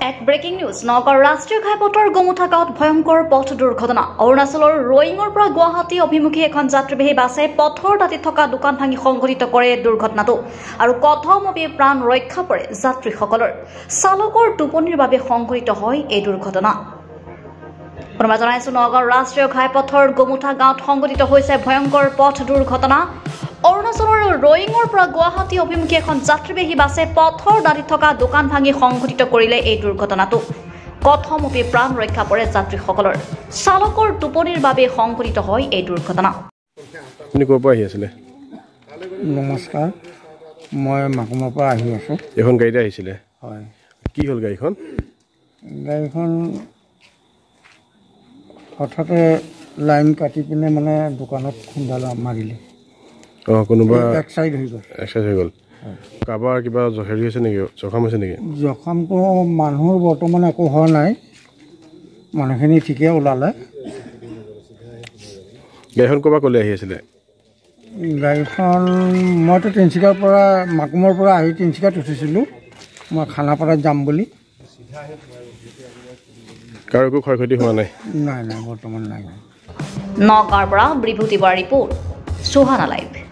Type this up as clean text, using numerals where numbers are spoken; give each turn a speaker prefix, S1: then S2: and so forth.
S1: এক breaking news নগাঁৱৰ ৰাষ্ট্ৰীয় ঘাইপথৰ গোমুঠা গাঁৱত ভয়ংকৰ পথ দুৰ্ঘটনা অৰুণাচলৰ ৰয়িঙৰ পৰা গুৱাহাটী অভিমুখী এখন যাত্ৰীবাহী বাছে পথৰ দাঁতিত থকা দোকান ভাঙি সংঘটিত কৰে দুৰ্ঘটনাটো আৰু কথমপি প্ৰাণ ৰক্ষা পৰে যাত্ৰীসকলৰ চালকৰ টোপনিৰ বাবে সংঘটিত হয় এই দুৰ্ঘটনা প্ৰমাণ জনাইছো নগাঁৱৰ ৰাষ্ট্ৰীয় ঘাইপথৰ গোমুঠা গাঁৱত সংঘটিত হৈছে ভয়ংকৰ পথ দুৰ্ঘটনা অৰুণাচলৰ ৰয়িঙৰ পৰা গুৱাহাটী অভিমুখী এখন যাত্ৰীবাহী বাছে পথৰ দাঁতিত থকা দোকান ভাঙি সংঘটিত কৰিলে এই দুৰ্ঘটনাটো কথমপি প্ৰাণ ৰক্ষা পৰে যাত্ৰীসকলৰ চালকৰ টোপনিৰ বাবে সংঘটিত হয় এই দুৰ্ঘটনা
S2: আপুনি ক'ৰ পৰা আহি আছিলে
S3: নমস্কাৰ মই মাকুমৰ পৰা আহি আছো
S2: এখন গাড়ীতে আহিছিলে
S3: হয়
S2: কি হ'ল গাড়ীখন
S3: হঠাতে লাইন কাটি পিনে মানে দোকানত খুন্দাল মাৰিলে
S2: কোনোবা
S3: এক সাইড হৈ গ'ল
S2: কাৰোবাৰ কিবা হেৰি হৈছে নেকি জখম হৈছে নেকি
S3: জখমটো মানুহৰ বৰ্তমান একো হোৱা নাই মানুহখিনি ঠিকে ওলালে
S2: গাড়ীখন ক'ৰবাৰ ক'লৈ আহি আছিলে
S3: গাড়ীখন মইতো তিনিচুকীয়াৰ পৰা মাকুমৰ পৰা আহি তিনিচুকীয়াত উঠিছিলোঁ মই খানাপাৰাত যাম বুলি
S2: কাৰো একো ক্ষয় ক্ষতি হোৱা নাই
S3: নাই বৰ্তমান নাই
S1: নগাঁৱৰ পৰা বিভূতি বৰা ৰিপৰ্ট সুহানা লাইভ।